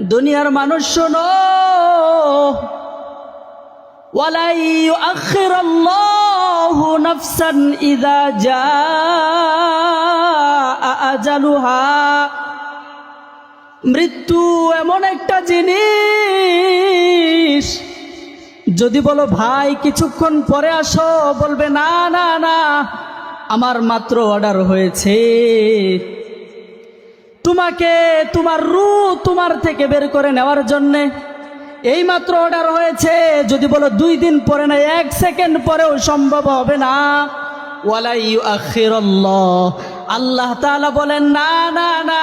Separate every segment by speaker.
Speaker 1: দুনিয়ার মানুষ শোনো, ওয়ালা ইউআখিরুল্লাহু নাফসান ইযা জাআ আজালুহা। মৃত্যু এমন একটা জিনিস, যদি বলো ভাই কিছুক্ষণ পরে আসো, বলবে না না না, আমার মাত্র অর্ডার হয়েছে, তোমাকে তোমার রূহ তোমার থেকে বের করে নেওয়ার জন্যে এই মাত্র অর্ডার হয়েছে। যদি বলো 2 দিন পরে না, 1 সেকেন্ড পরেও সম্ভব হবে না। ওয়ালা ইউআখিরুল্লাহ, আল্লাহ তাআলা বলেন না না না,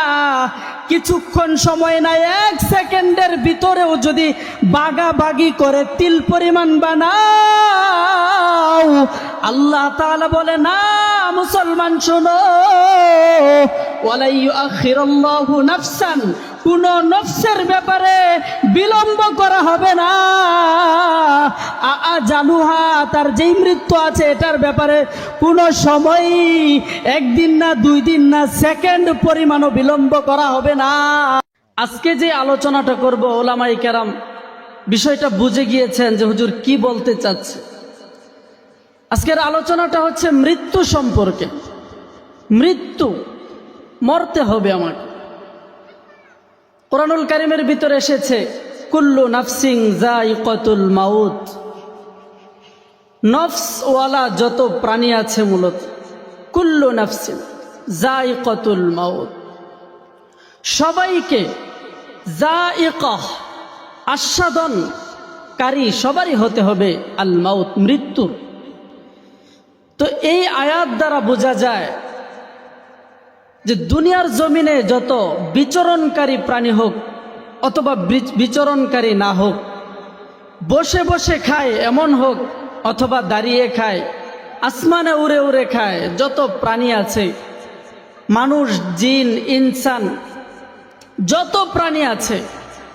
Speaker 1: কিছুক্ষণ সময় না, 1 সেকেন্ডের ভিতরেও যদি বাগাবাগি করে তিল পরিমাণ বানাও, আল্লাহ তাআলা বলে না মুসলমান শোনো, ওয়ালা ইউআখিরুল্লাহু নাফসান, কোন নফসের ব্যাপারে বিলম্ব করা হবে না। আজালুহা, তার যেই মৃত্যু আছে এটার ব্যাপারে কোন সময়, 1 দিন না 2 দিন না, সেকেন্ড পরিমাণও বিলম্ব করা হবে না। আজকে যে আলোচনাটা করব, ওলামায়ে কেরাম বিষয়টা বুঝে গিয়েছেন যে হুজুর কি বলতে চাচ্ছে। আজকের আলোচনাটা হচ্ছে মৃত্যু সম্পর্কে। মৃত্যু, মরতে হবে আমাকে। কোরআনুল কারীমের ভিতরে এসেছে কুল্লু নাফসিন যায়িকাতুল মাউত। নফসওয়ালা যত প্রাণী আছে, মূলত কুল্লু নাফসিন যায়িকাতুল মাউত, সবাইকে যায়িকাহ, আস্বাদনকারী সবারই হতে হবে আল মাউত, মৃত্যু। তো এই আয়াত দ্বারা বোঝা যায় যে দুনিয়ার জমিনে যত বিচরণকারী প্রাণী হোক অথবা বিচরণকারী না হোক, বসে বসে খায় এমন হোক অথবা দাঁড়িয়ে খায়, আসমানে উড়ে উড়ে খায়, যত প্রাণী আছে, মানুষ, জিন, ইনসান, যত প্রাণী আছে,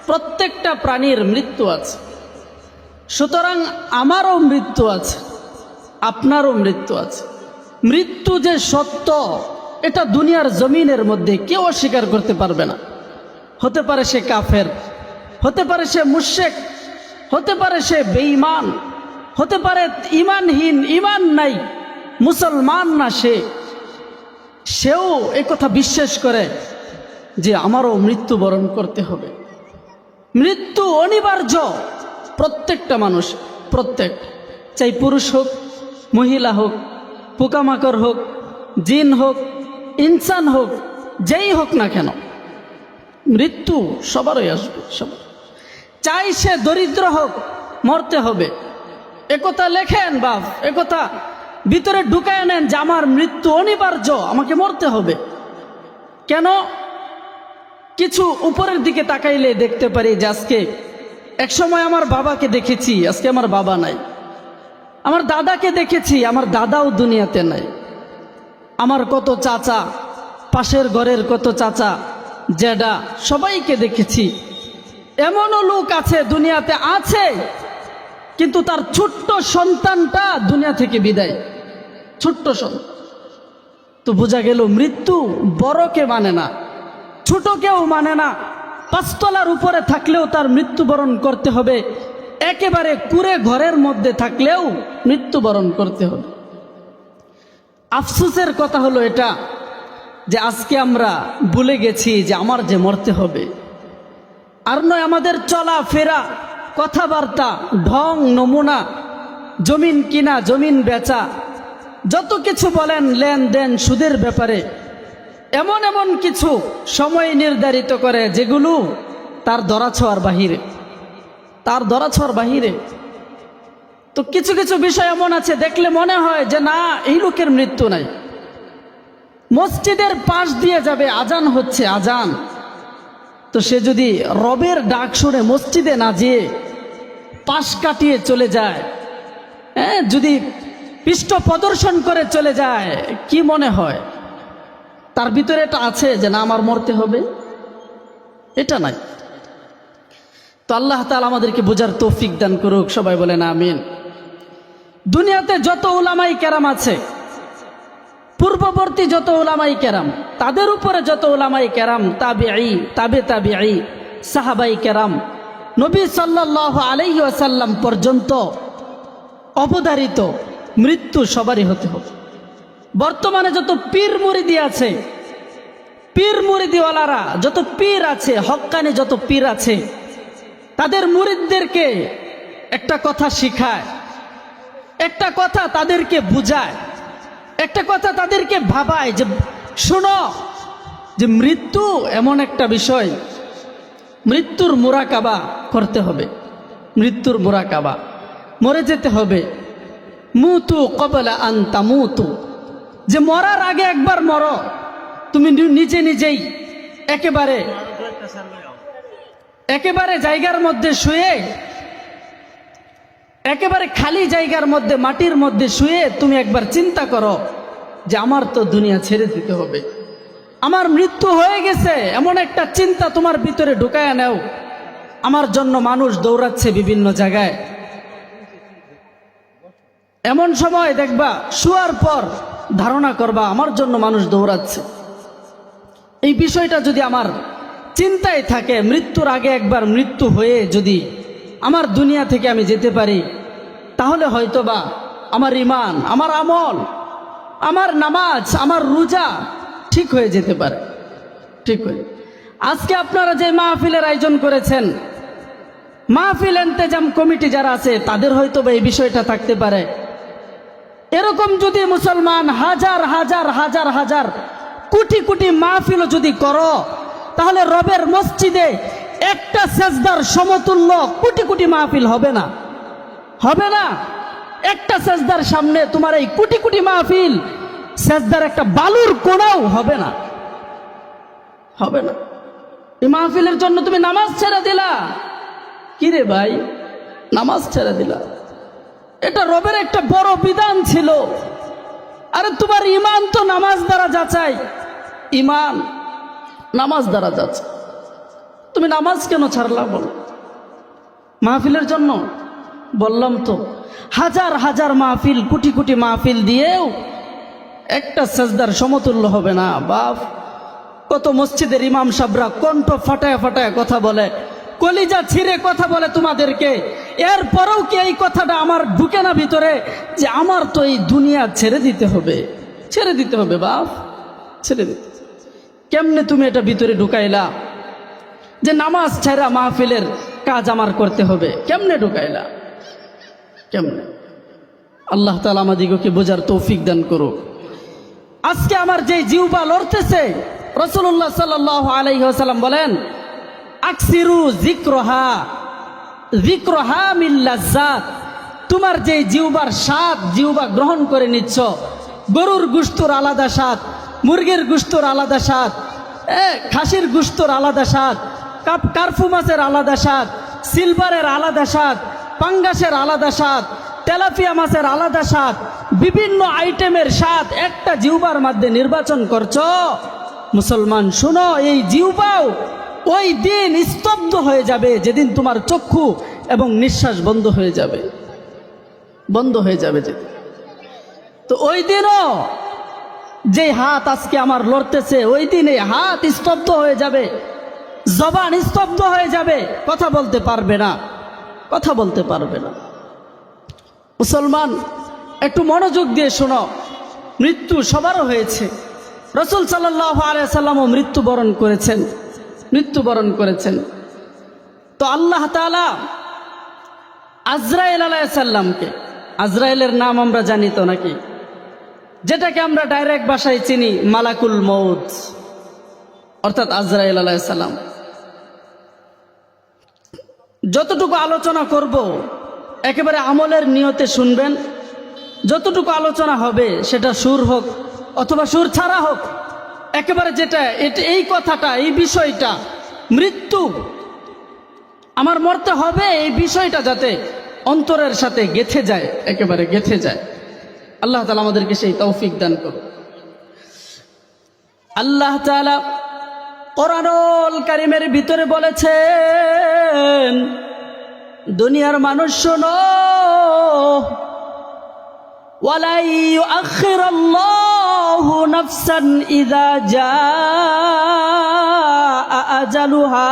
Speaker 1: প্রত্যেকটা প্রাণীর মৃত্যু আছে। সুতরাং আমারও মৃত্যু আছে, আপনারও মৃত্যু আছে। মৃত্যু যে সত্য, এটা দুনিয়ার জমিনের মধ্যে কেউ অস্বীকার করতে পারবে না। হতে পারে সে কাফের, হতে পারে সে মুশরিক, হতে পারে সে বেঈমান, হতে পারে ঈমানহীন, ঈমান নাই, মুসলমান না সেও এই কথা বিশ্বাস করে যে আমারও মৃত্যুবরণ করতে হবে। মৃত্যু অনিবার্য প্রত্যেকটা মানুষ, প্রত্যেক, চাই পুরুষ হোক, মহিলা হোক, পোকামাকড় হোক, জিন হোক, ইনসান হোক, যেই হোক না কেন, মৃত্যু সবারই আসবে। সবার, চাই সে দরিদ্র হোক, মরতে হবে। একথা লেখেন বাপ, একথা ভিতরে ঢুকায় নেন যে আমার মৃত্যু অনিবার্য, আমাকে মরতে হবে। কেন? কিছু উপরের দিকে তাকাইলে দেখতে পারি যে আজকে, একসময় আমার বাবাকে দেখেছি, আজকে আমার বাবা নাই। আমার দাদাকে দেখেছি, আমার দাদাও দুনিয়াতে নাই। আমার কত চাচা, পাশের ঘরের কত চাচা, জ্যাডা, সবাইকে দেখেছি। এমনও লোক আছে দুনিয়াতে আছে, কিন্তু তার ছোট্ট সন্তানটা দুনিয়া থেকে বিদায়, ছোট্ট সন্তান। তো বোঝা গেল মৃত্যু বড়কে মানে না, ছোটকেও মানে না। 5 তলার উপরে থাকলেও তার মৃত্যুবরণ করতে হবে, একেবারে কুঁড়ে ঘরের মধ্যে থাকলেও মৃত্যুবরণ করতে হবে। আফসোসের কথা হলো এটা যে আজকে আমরা ভুলে গেছি যে আমার যে মরতে হবে। আর নয় আমাদের চলা ফেরা, কথাবার্তা, ঢং নমুনা, জমিন কিনা, জমিন বেচা, যত কিছু বলেন, লেনদেন, সুদের ব্যাপারে এমন এমন কিছু সময় নির্ধারিত করে যেগুলো তার ধরাছোঁয়ার বাহিরে, তার ধরাছোঁয়ার বাহিরে। তো কিছু কিছু বিষয় এমন আছে দেখলে মনে হয় যে না, এই লোকের মৃত্যু নাই। মসজিদের পাশ দিয়ে যাবে, আজান হচ্ছে, আজান, তো সে যদি রবের ডাক শুনে মসজিদে না যেয়ে পাশ কাটিয়ে চলে যায়, যদি পৃষ্ঠ প্রদর্শন করে চলে যায়, কি মনে হয় তার ভিতরে এটা আছে যে না আমার মরতে হবে? এটা নাই। তো আল্লাহ তাআলা আমাদেরকে বোঝার তৌফিক দান করুক, সবাই বলেন আমিন। দুনিয়াতে যত উলামায়ে কেরাম আছে, পূর্ববর্তী যত উলামায়ে কেরাম, তাদের উপরে যত উলামায়ে কেরাম, তাবিঈ, তাবে তাবিঈ, সাহাবাই কেরাম, নবী সাল্লাল্লাহু আলাইহি ওয়াসাল্লাম পর্যন্ত অবধারিত মৃত্যু সবারই হতে হবে। বর্তমানে যত পীর মুরিদি আছে, পীর মুরিদিওয়ালারা যত পীর আছে, হক্কানি যত পীর আছে, তাদের মুরিদদেরকে একটা কথা শিখায়, একটা কথা তাদেরকে বুঝায়, একটা কথা তাদেরকে ভাবায় যে শোনো, যে মৃত্যু এমন একটা বিষয়, মৃত্যুর মুরাকাবা করতে হবে, মৃত্যুর মুরাকাবা, মরে যেতে হবে। মুতু ক্বাবলা আন তামুতু, যে মরার আগে একবার মরো, তুমি নিজে নিজেই একেবারে জায়গার মধ্যে শুয়ে, একেবারে খালি জায়গার মধ্যে, মাটির মধ্যে শুয়ে তুমি একবার চিন্তা করো যে আমার তো দুনিয়া ছেড়ে দিতে হবে, আমার মৃত্যু হয়ে গেছে, এমন একটা চিন্তা তোমার ভিতরে ঢুকায় নাও। আমার জন্য মানুষ দৌড়াচ্ছে বিভিন্ন জায়গায়, এমন সময় দেখবা শোয়ার পর ধারণা করবা আমার জন্য মানুষ দৌড়াচ্ছে। এই বিষয়টা যদি আমার চিন্তায় থাকে, মৃত্যুর আগে একবার মৃত্যু হয়ে যদি আমার দুনিয়া থেকে আমি যেতে পারি, তাহলে হয়তোবা আমার ঈমান, আমার আমল, আমার নামাজ, আমার রোজা ঠিক হয়ে যেতে পারে, ঠিক হয়ে। আজকে আপনারা যে মাহফিলের আয়োজন করেছেন, মাহফিল ইন্তেজাম কমিটি যারা আছে, তাদের হয়তোবা এই বিষয়টা থাকতে পারে। এরকম যদি মুসলমান হাজার হাজার হাজার হাজার কোটি কোটি মাহফিলও যদি করো, তাহলে রবের মসজিদে একটা সেজদার সমতুল্য কোটি কোটি মাহফিল হবে না, হবে না। একটা সেজদার সামনে তোমার এই কোটি কোটি মাহফিল, সেজদার একটা বালুর কোণাও হবে না, হবে না। এই মাহফিলের জন্য তুমি নামাজ ছেড়ে দিলা, কি রে ভাই, নামাজ ছেড়ে দিলা, এটা রবের একটা বড় বিধান ছিল। আরে তোমার ঈমান তো নামাজ দ্বারা যাচাই, ঈমান নামাজ দ্বারা যাচাই, তুমি নামাজ কেন ছাড়লা বলো? মাহফিলের জন্য বললাম তো, হাজার হাজার মাহফিল, কোটি কোটি মাহফিল দিয়েও একটা সেজদার সমতুল্য হবে না বাপ। কত মসজিদের ইমাম সাহেবরা কণ্ঠ ফাটায় ফাটায় কথা বলে, কলিজা ছিঁড়ে কথা বলে তোমাদেরকে, এরপরেও কি এই কথাটা আমার ঢুকে না ভিতরে যে আমার তো এই দুনিয়া ছেড়ে দিতে হবে, ছেড়ে দিতে হবে বাপ, ছেড়ে দিতে। কেমনে তুমি এটা ভিতরে ঢুকাইলা যে নামাজ ছাড়া মাহফিলের কাজ আমার করতে হবে? কেমনে ঢুকাইলা, কেমনে? আল্লাহ তাআলা আমাদিগকে বোঝার তৌফিক দান করো। আজকে আমার যে জিহ্বা লড়তেছে, রাসূলুল্লাহ সাল্লাল্লাহু আলাইহি ওয়াসাল্লাম বলেন, আকসিরু যিকরহা, যিকরহা মিন লাজ্জাত, তোমার যে জিহ্বার স্বাদ জিহ্বা গ্রহণ করে নিচ্ছ, গরুর গোশতর আলাদা স্বাদ, মুরগির গোশতর আলাদা স্বাদ, খাসির গোশতর আলাদা স্বাদ, কার্ফু মাছের আলাদা স্বাদ, সিলভারের আলাদা স্বাদ, পাঙ্গাসের আলাদা স্বাদ, তেলাপিয়া মাছের আলাদা স্বাদ, বিভিন্ন আইটেমের স্বাদ একটা জিহ্বার মধ্যে নির্বাচন করছো। মুসলমান শুনো, এই জিহ্বাও ওই দিন স্তব্ধ হয়ে যাবে যেদিন তোমার চক্ষু এবং নিঃশ্বাস বন্ধ হয়ে যাবে, বন্ধ হয়ে যাবে যেদিন। তো ওই দিনও যে হাত আজকে আমার লড়তেছে, ওই দিন এই হাত স্তব্ধ হয়ে যাবে, জবান স্তব্ধ হয়ে যাবে, কথা বলতে পারবে না, কথা বলতে পারবে না। মুসলমান একটু মনোযোগ দিয়ে শোনো, মৃত্যু সবারও হয়েছে। রাসূল সাল্লাল্লাহু আলাইহি ওয়াসাল্লামও মৃত্যুবরণ করেছেন, মৃত্যুবরণ করেছেন। তো আল্লাহ তাআলা আজরাইল আলাইহিস সালামকে, আজরাইলের নাম আমরা জানি তো নাকি, যেটাকে আমরা ডাইরেক্ট ভাষায় চিনি মালাকুল মউত, অর্থাৎ আজরাইল আলাইহিস সালাম। যতটুকু আলোচনা করব একেবারে আমলের নিয়তে শুনবেন, যতটুকু আলোচনা হবে সেটা সুর হোক অথবা সুর ছাড়া হোক, একেবারে যেটা এই কথাটা, এই বিষয়টা, মৃত্যু আমার মরতে হবে, এই বিষয়টা যাতে অন্তরের সাথে গেঁথে যায়, একেবারে গেঁথে যায়। আল্লাহ তাআলা আমাদেরকে সেই তৌফিক দান করুন। আল্লাহ তাআলা কোরআনুল কারীমের ভিতরে বলেছেন, দুনিয়ার মানুষ শোনো, ওয়ালা ইউআখিরুল্লাহু নাফসান ইযা জাআ আজালুহা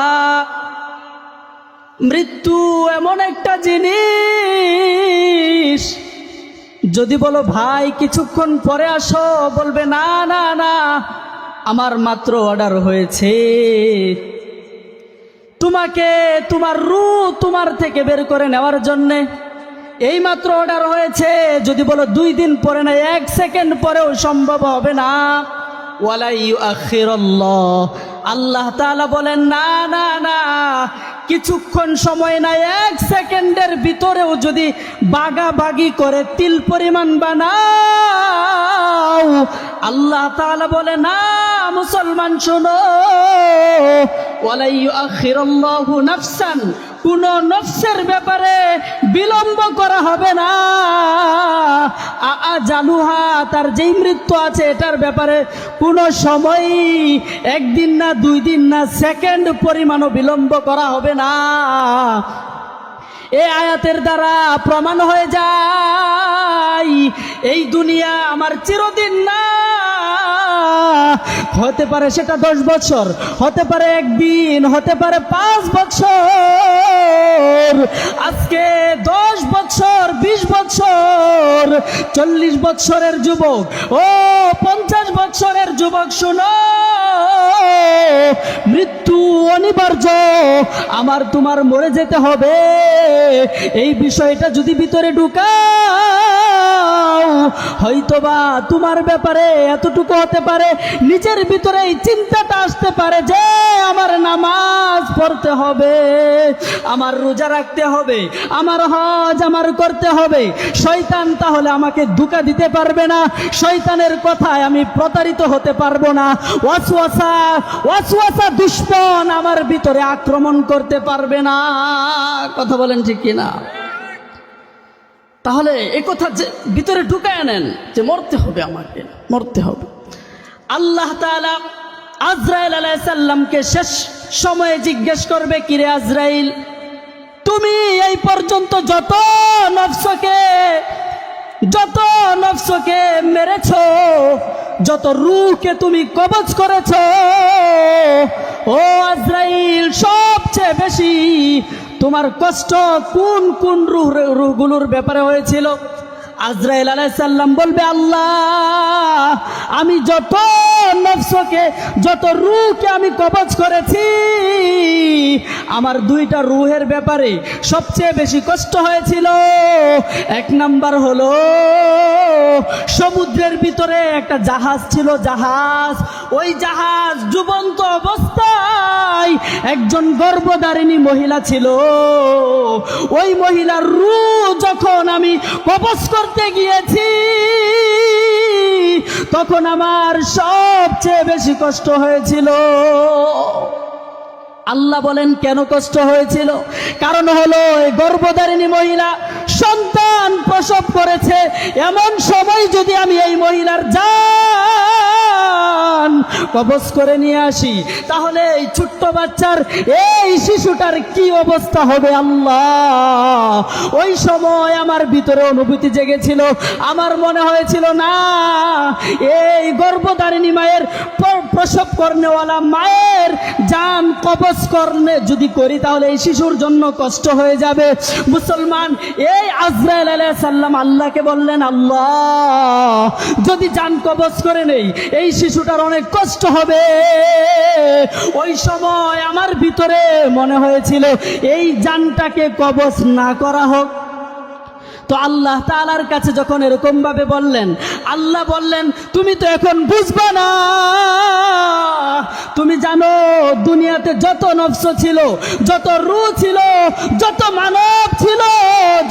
Speaker 1: মৃত্যু এমন একটা জিনিস, যদি বলো ভাই কিছুক্ষণ পরে আসো, বলবে না না না, আমার মাত্র অর্ডার হয়েছে, তোমাকে তোমার রূহ তোমার থেকে বের করে নেওয়ার জন্যে এই মাত্র অর্ডার হয়েছে। যদি বলো 2 দিন পরে না, 1 সেকেন্ড পরেও সম্ভব হবে না। ওয়ালা ইউআখিরুল্লাহ, আল্লাহ তাআলা বলেন না না না, কিছুক্ষণ সময় না, 1 সেকেন্ডের ভিতরেও যদি বাগাবাগি করে তিল পরিমাণ বানাও, আল্লাহ তাআলা বলে না মুসলমান শোনো, ওয়ালা ইউআখিরুল্লাহু নাফসান, কোন নফসের ব্যাপারে বিলম্ব করা হবে না। জানুহা, তার যেই মৃত্যু আছে এটার ব্যাপারে কোনো সময়, 1 দিন না 2 দিন না, সেকেন্ড পরিমাণও বিলম্ব করা হবে না। এই আয়াতের দ্বারা প্রমাণ হয়ে যায় এই দুনিয়া আমার চিরদিন না, হতে পারে সেটা 10 বছর, হতে পারে 1 দিন, হতে পারে 5 বছর। আজকে 10 বছর, 20 বছর, 40 বছরের যুবক ও 50 বছরের যুবক, শোনো, মৃত্যু অনিবার্য, আমার তোমার মরে যেতে হবে। এই বিষয়টা যদি ভিতরে ঢুকাও, হয়তোবা তোমার ব্যাপারে এতটুকু হতে পারে, নিজের ভিতরে এই চিন্তাটা আসতে পারে যে আমার নামাজ পড়তে হবে, আমার রোজা রাখতে হবে, আমার হজ আমার করতে হবে। শয়তান তাহলে আমাকে ধোঁকা দিতে পারবে না, শয়তানের কথায় আমি প্রতারিত হতে পারবো না, ওয়াসওয়াসা দুশমন আমার ভিতরে আক্রমণ করতে পারবে না। কথা বলেন ঠিক কিনা? তাহলে এই কথা যে ভিতরে ঢুকায় নেন যে মরতে হবে, আমাকে মরতে হবে। আল্লাহ তাআলা আজরাইল আলাইহিস সালামকে শেষ সময়ে জিজ্ঞেস করবে, কিরে আজরাইল, তুমি এই পর্যন্ত যত নফসকে মেরেছো, যত রূহকে তুমি কবজ করেছো, ও আজরাইল, সবচেয়ে বেশি তোমার কষ্ট কোন কোন রূহগুলোর ব্যাপারে হয়েছিল? আজরাইল আলাইহিস সালাম বলবে, আল্লাহ, আমি যত নফসকে, যত রূহকে আমি কবজ করেছি, আমার 2টা রূহের ব্যাপারে সবচেয়ে বেশি কষ্ট হয়েছিল। 1 নাম্বার হলো, সমুদ্রের ভিতরে একটা জাহাজ ছিল, জাহাজ, ওই জাহাজ ডুবন্ত অবস্থায় একজন গর্ভধারিণী মহিলা ছিল, ওই মহিলার রূহ যখন আমি কবজ করতে গিয়েছি, তখন আমার সবচেয়ে বেশি কষ্ট হয়েছিল। আল্লাহ বলেন কেন কষ্ট হয়েছিল? কারণ হলো এই গর্ভধারিণী মহিলা সন্তান প্রসব করেছে, এমন সময় যদি আমি এই মহিলার জান কবজ করে নিয়ে আসি, তাহলে এই ছোট্ট বাচ্চার, এই শিশুটার কি অবস্থা হবে আল্লাহ। ওই সময় আমার ভিতরে অনুভূতি জেগেছিল, আমার মনে হয়েছিল না, এই গর্ভধারিণী মায়ের, প্রসব কর্নেওয়ালা মায়ের জান কবজ করনে যদি করি, তাহলে এই শিশুর জন্য কষ্ট হয়ে যাবে। মুসলমান, এই আজরাইল আলাইহিস সালাম আল্লাহকে বললেন, আল্লাহ, যদি জান কবজ করে নেই, এই শিশুটার অনেক কষ্ট হবে। ওই সময় আমার ভিতরে মনে হয়েছিল এই জানটাকে কবজ না করা হোক। তো আল্লাহ তাআলার কাছে যখন এরকম ভাবে বললেন, আল্লাহ বললেন, তুমি তো এখন বুঝবা না, তুমি জানো দুনিয়াতে যত নফস ছিল, যত রূহ ছিল, যত মানব ছিল,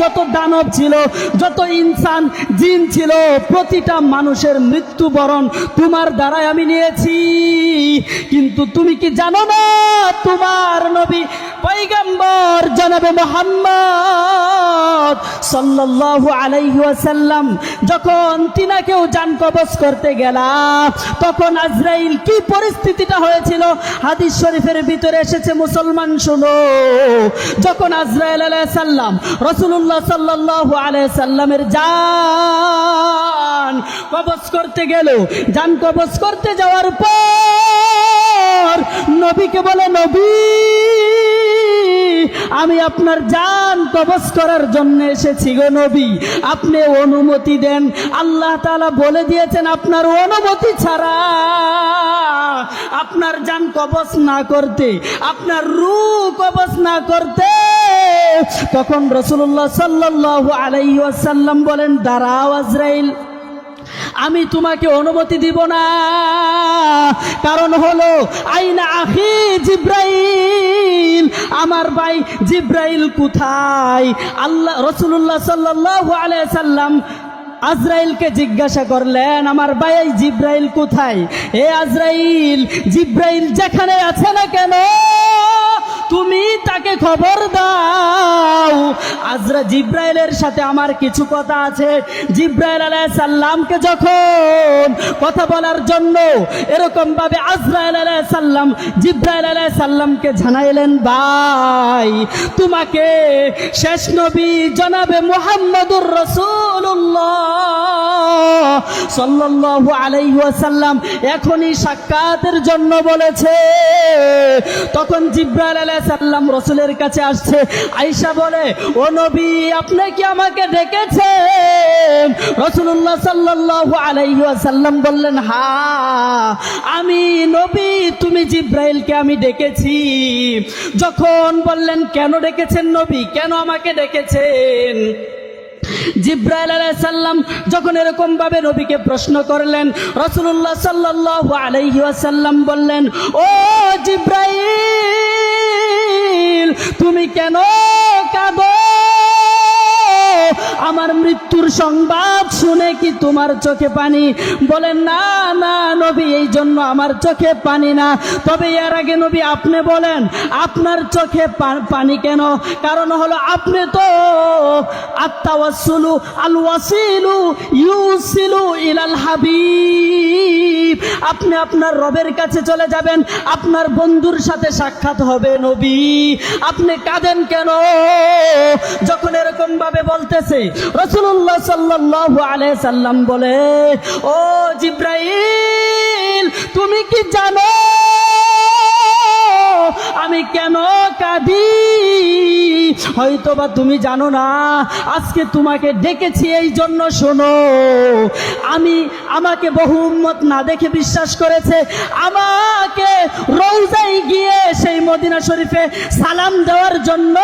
Speaker 1: যত দানব ছিল, যত ইনসান জিন ছিল, প্রতিটা মানুষের মৃত্যুবরণ তোমার দ্বারাই আমি নিয়েছি। কিন্তু তুমি কি জানো না, তোমার নবী পয়গম্বর জনাবে মুহাম্মদ সাল্লাল্লাহু আলাইহি ওয়াসাল্লাম যখন তিনাকেও জান কবজ করতে গেলাম, তখন আজরাইল কি পরিস্থিতিটা হয়েছিল হাদিস শরীফের ভিতরে এসেছে। মুসলমান শোনো, যখন আজরাইল আলাইহিস সালাম রাসূলুল্লাহ সাল্লাল্লাহু আলাইহি সাল্লামের জান কবজ করতে গেল, জান কবজ করতে যাওয়ার পর নবীকে বলে, নবী, আমি আপনার জান কবজ করার জন্য এসেছি গো নবী, আপনি অনুমতি দেন। আল্লাহ তাআলা বলে দিয়েছেন আপনার অনুমতি ছাড়া আপনার জান কবজ না করতে, আপনার রূহ কবজ না করতে। তখন রাসূলুল্লাহ সাল্লাল্লাহু আলাইহি ওয়াসাল্লাম বলেন, দাঁড়াও আজরাইল, আমি তোমাকে অনুমতি দিব না। কারণ হলো আইনা আখি জিব্রাইল, আমার ভাই জিব্রাইল কোথায়? আল্লাহ রাসূলুল্লাহ সাল্লাল্লাহু আলাইহি সাল্লাম আজরাইলকে জিজ্ঞাসা করলেন, আমার ভাই জিব্রাইল কোথায়? এ আজরাইল, জিব্রাইল যেখানে আছে না কেন তুমি তাকে খবর দাও। জিব্রাইলের সাথে আমার কিছু কথা আছে। জিব্রাইল আলাইহিস সালামকে যখন কথা বলার জন্য এরকম ভাবে আজরাইল আলাইহিস সালাম জিব্রাইল আলাইহিস সালামকে জানাইলেন, ভাই তোমাকে শেষ নবী জনাবে মুহাম্মদুর রাসূলুল্লাহ সাল্লাল্লাহু আলাইহি ওয়াসাল্লাম এখনই সাক্ষাতের জন্য বলেছে। তখন জিব্রাইল আলাইহিস সালাম রাসূলের কাছে আসছে। আয়েশা বলে, ও নবী, আপনি কি আমাকে ডেকেছেন? রাসূলুল্লাহ সাল্লাল্লাহু আলাইহি ওয়াসাল্লাম বললেন, হ্যাঁ আমি নবী, তুমি জিব্রাইলকে আমি ডেকেছি। যখন বললেন কেন ডেকেছেন নবী, কেন আমাকে ডেকেছেন? জিব্রাইল আলাইহিস সালাম যখন এরকম ভাবে নবীকে প্রশ্ন করলেন, রাসূলুল্লাহ সাল্লাল্লাহু আলাইহি ওয়াসাল্লাম বললেন, ও জিব্রাইল, তুমি কেন কাঁদো? আমার মৃত্যুর সংবাদ শুনে কি তোমার চোখে পানি? বলেন, না না নবী, এই জন্য আমার চোখে পানি না। তবে এর আগে নবী আপনি বলেন, আপনার চোখে পানি কেন? কারণ হলো আপনি তো আত-তাওয়াসসুলু আল-ওয়াসিলু ইউসিলু ইলাল হাবিব, আপনি আপনার রবের কাছে চলে যাবেন, আপনার বন্ধুর সাথে সাক্ষাৎ হবে নবী, আপনি কাঁদেন কেন? যখন এরকম ভাবে বলতেছে, রাসূলুল্লাহ সাল্লাল্লাহু আলাইহি সাল্লাম বলে, ও জিব্রাইল, তুমি কি জানো আমি কেন কাঁদি? হয়তোবা তুমি জানো না, আজকে তোমাকে ডেকেছি এই জন্য শোনো। আমাকে বহু উম্মত না দেখে বিশ্বাস করেছে, আমাকে রওজায় গিয়ে সেই মদিনা শরীফে সালাম দেওয়ার জন্য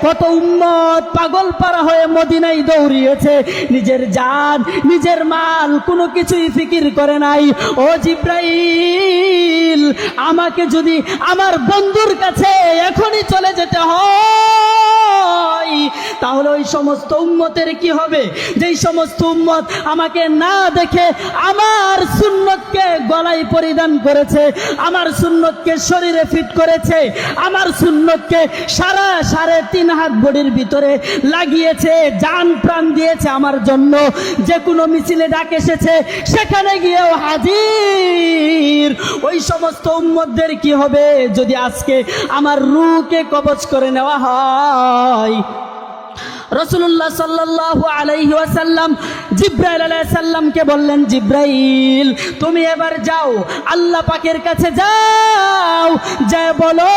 Speaker 1: কত উম্মত পাগল পারা হয়ে মদিনায় দৌড়িয়েছে, নিজের জান নিজের মাল কোনো কিছুই ফিকির করে নাই। ও জিব্রাইল, আমাকে যদি আমার বন্ধুর কাছে এখনই চলে যেতে হয়, তাহলে ওই সমস্ত উম্মতের কি হবে? যেই সমস্ত উম্মত আমাকে না দেখে আমার সুন্নতকে গলায় পরিধান করেছে, আমার সুন্নতকে শরীরে ফিট করেছে, আমার সুন্নতকে সাড়ে 3 হাত বডির ভিতরে লাগিয়েছে, জান প্রাণ দিয়েছে আমার জন্য, যে কোনো মিছিলে ডাক এসেছে সেখানে গিয়েও হাজির। ওই সমস্ত উম্মতদের কি হবে যদি আজকে আমার রূহকে কবজ করে নেওয়া হয়? রাসূলুল্লাহ সাল্লাল্লাহু আলাইহি ওয়াসাল্লাম জিব্রাইল আলাইহিস সালামকে বললেন, জিব্রাইল তুমি এবার যাও, আল্লাহ পাকের কাছে যাও, যা বলো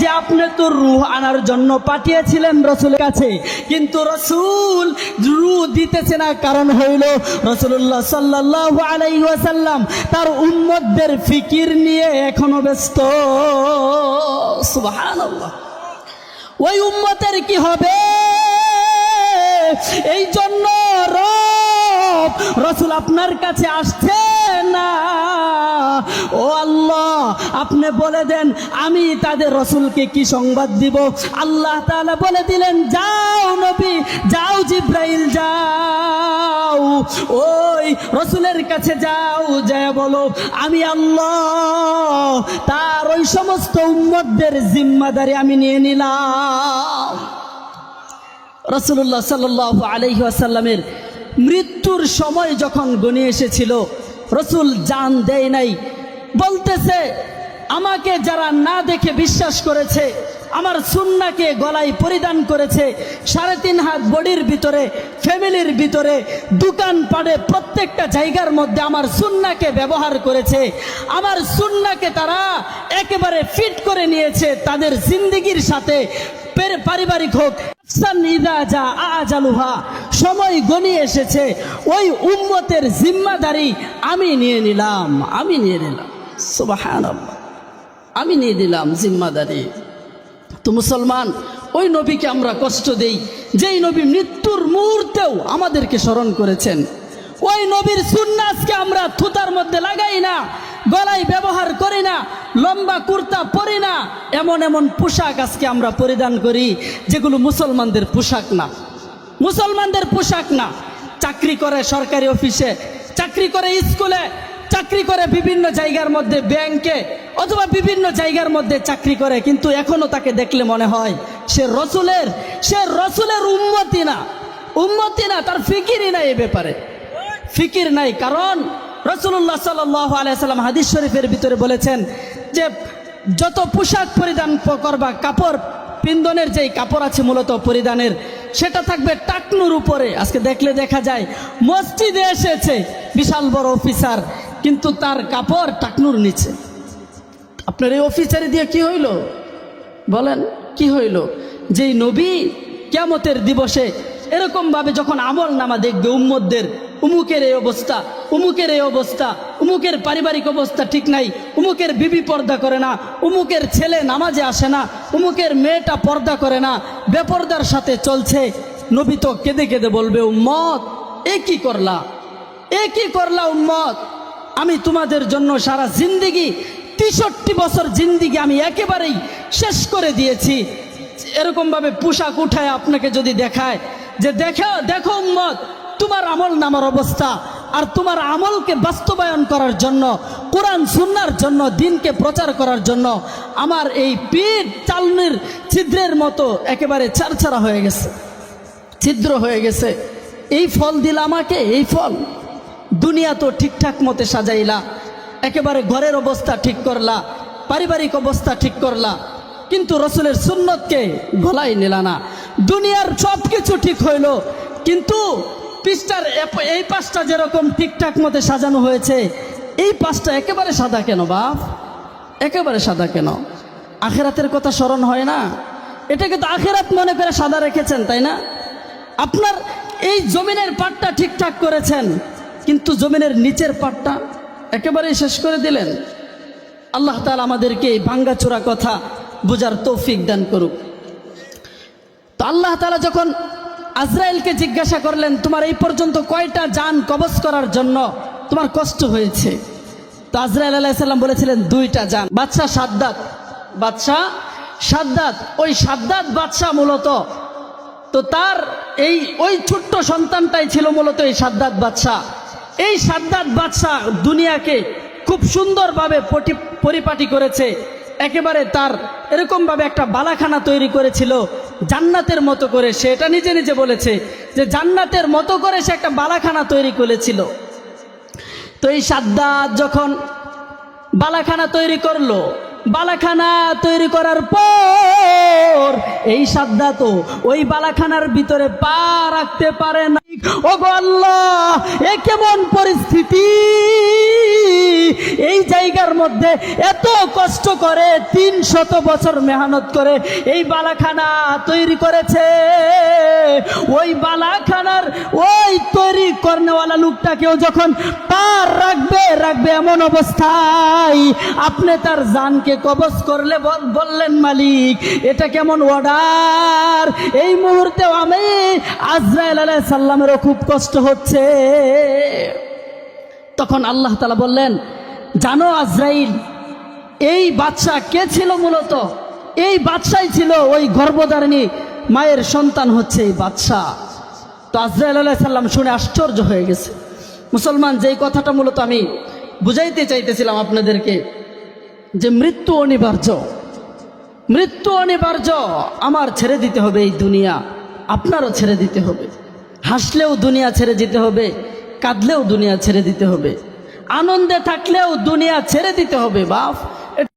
Speaker 1: যে আপনি তো রূহ আনার জন্য পাঠিয়েছিলেন রাসূলের কাছে, কিন্তু রাসূল রূহ দিতেছে না। কারণ হইল রাসূলুল্লাহ সাল্লাল্লাহু আলাইহি ওয়াসাল্লাম তার উম্মতদের ফিকির নিয়ে এখনো ব্যস্ত। সুবহানাল্লাহ। ওই উম্মতের কি হবে? এই জন্য রাসূল আপনার কাছে আসছে না। ও আল্লাহ, আপনি বলে দেন আমি তাদের রাসূলকে কি সংবাদ দিব? আল্লাহ তাআলা বলে দিলেন, যাও নবী, যাও জিব্রাইল, যাও ওই রাসূলের কাছে যাও, যায় বলো আমি আল্লাহ তার ওই সমস্ত উম্মতদের জিম্মাদারি আমি নিয়ে নিলাম। রাসূলুল্লাহ সাল্লাল্লাহু আলাইহি ওয়াসাল্লামের মৃত্যুর সময় যখন ঘনিয়ে এসেছিল, রাসূল জান দেয় নাই, বলতেছে আমাকে যারা না দেখে বিশ্বাস করেছে, আমার সুন্নাহকে গলায় পরিধান করেছে, 3.5 হাত বডির ভিতরে, ফ্যামিলির ভিতরে, দোকানপাটে, প্রত্যেকটা জায়গার মধ্যে আমার সুন্নাহকে ব্যবহার করেছে, আমার সুন্নাহকে তারা একেবারে ফিট করে নিয়েছে তাদের জিন্দেগির সাথে, পারিবারিক হোক, সময় গনিয়ে এসেছে, ওই উম্মতের জিম্মাদারি আমি নিয়ে নিলাম। সুবহানাল্লাহ, আমি নিয়ে দিলাম জিম্মাদারি। তো মুসলমান, ওই নবীকে আমরা কষ্ট দেই যেই নবী মৃত্যুর মুহূর্তেও আমাদেরকে স্মরণ করেছেন। ওই নবীর সুন্নাহ আজকে আমরা থুতার মধ্যে লাগাই না, গলায় ব্যবহার করি না, লম্বা কুর্তা পরি না, এমন এমন পোশাক আজকে আমরা পরিধান করি যেগুলো মুসলমানদের পোশাক না, মুসলমানদের পোশাক না। চাকরি করে সরকারি অফিসে, চাকরি করে স্কুলে, চাকরি করে বিভিন্ন জায়গার মধ্যে, ব্যাংকে অথবা বিভিন্ন জায়গার মধ্যে চাকরি করে, কিন্তু এখনো তাকে দেখলে মনে হয় সে রসুলের উম্মতি না, তার ফিকিরই নাই, এ ব্যাপারে ফিকির নাই। কারণ রাসূলুল্লাহ সাল্লাল্লাহু আলাইহি সাল্লাম হাদিস শরীফের ভিতরে বলেছেন যে যত পোশাক পরিধান করবা, কাপড় পিন্দনের যেই কাপড় আছে মূলত পরিধানের, সেটা থাকবে টাকনুর উপরে। আজকে দেখলে দেখা যায় মসজিদে এসেছে বিশাল বড় অফিসার, কিন্তু তার কাপড় টাকনুর নিচে। আপনার এই অফিসারে দিয়ে কি হইল বলেন, কি হইল? যেই নবী কিয়ামতের দিবসে এরকম ভাবে যখন আমল নামা দেখবে উম্মতদের, উমুকের এই অবস্থা, উমুকের এই অবস্থা, উমুকের পারিবারিক অবস্থা ঠিক নাই, উমুকের বিবি পর্দা করে না, উমুকের ছেলে নামাজে আসে না, উমুকের মেয়েটা পর্দা করে না, বেপর্দার সাথে চলছে, নবী তো কেঁদে কেঁদে বলবে, উম্মত এ কি করলা উম্মত, আমি তোমাদের জন্য সারা জিন্দেগি 63 বছর জিন্দেগি আমি একেবারেই শেষ করে দিয়েছি। এরকম ভাবে পোশাক উঠায় আপনাকে যদি দেখায় যে দেখো উম্মত, তোমার আমল নামার অবস্থা, আর তোমার আমলকে বাস্তবায়ন করার জন্য, কোরআন সুন্নাহর জন্য, দিনকে প্রচার করার জন্য আমার এই পীর চালনির ছিদ্রের মতো একেবারে ছারছাড়া হয়ে গেছে, ছিদ্র হয়ে গেছে। এই ফল দিলা আমাকে, এই ফল। দুনিয়া তো ঠিকঠাক মতে সাজাইলা, একেবারে ঘরের অবস্থা ঠিক করলা, পারিবারিক অবস্থা ঠিক করলা, কিন্তু রসুলের সুন্নতকে গলায় নিলা না। দুনিয়ার সব কিছু ঠিক হইল, কিন্তু পৃষ্ঠার এই পাশটা যেরকম ঠিকঠাক মতে সাজানো হয়েছে, এই পাশটা একেবারে সাদা কেন বাপ? একেবারে সাদা কেন? আখেরাতের কথা স্মরণ হয় না? এটাকে তো আখেরাত মনে করে সাদা রেখেছেন, তাই না? আপনার এই জমিনের পাটটা ঠিকঠাক করেছেন, কিন্তু জমিনের নিচের পাটটা একেবারেই শেষ করে দিলেন। আল্লাহ তাআলা আমাদেরকে এই ভাঙ্গাচোরা কথা বোঝার তৌফিক দান করুক। তো আল্লাহ তাআলা যখন আজরাইলকে জিজ্ঞাসা করলেন, তোমার এই পর্যন্ত কয়টা জান কবজ করার জন্য তোমার কষ্ট হয়েছে? তো আজরাইল আলাইহিস সালাম বলেছিলেন 2টা জান। বাদশাহ সাদ্দাত, ওই সাদ্দাত বাদশাহ মূলত, তো তার ওই ছোট্ট সন্তানটাই ছিল মূলত এই সাদ্দাত বাদশাহ। এই সাদ্দাত বাদশাহ দুনিয়াকে খুব সুন্দরভাবে পরিপাটি করেছে, একেবারে তার এরকমভাবে একটা বালাখানা তৈরি করেছিল জান্নাতের মতো করে। সে এটা নিজে নিজে বলেছে যে জান্নাতের মতো করে সে একটা বালাখানা তৈরি করেছিল। তো এই সাদ্দাত যখন বালাখানা তৈরি করলো, বালাখানা তৈরি করার পর এই সাদ্দাত ওই বালাখানার ভিতরে পা রাখতে পারে না। ওগো আল্লাহ, এ কেমন পরিস্থিতি! এই জায়গার মধ্যে এত কষ্ট করে 300 বছর মেহনত করে এই বালাখানা তৈরি করেছে, ওই বালাখানার ওই তৈরি করনেওয়ালা লোকটাকেও যখন পার রাখবে এমন অবস্থায় আপনি তার জানকে কবজ করলে বললেন, মালিক এটা কেমন অর্ডার! এই মুহূর্তে আমি আজরাইল আলাইহিস সালামেরও খুব কষ্ট হচ্ছে। তখন আল্লাহ তাআলা বললেন, জানো আজরাইল, এই বাদশা কে ছিল? মূলত এই বাদশাই ছিল ওই গর্ভধারিণী মায়ের সন্তান হচ্ছে এই বাদশা। তো আজরাইল আলাইহিস সালাম শুনে আশ্চর্য হয়ে গেছে। মুসলমান, যেই কথাটা মূলত আমি বুঝাইতে চাইতেছিলাম আপনাদেরকে, যে মৃত্যু অনিবার্য, আমার ছেড়ে দিতে হবে এই দুনিয়া, আপনারও ছেড়ে দিতে হবে। হাসলেও দুনিয়া ছেড়ে দিতে হবে, কাঁদলেও দুনিয়া ছেড়ে দিতে হবে, আনন্দে থাকলেও দুনিয়া ছেড়ে দিতে হবে বাপ।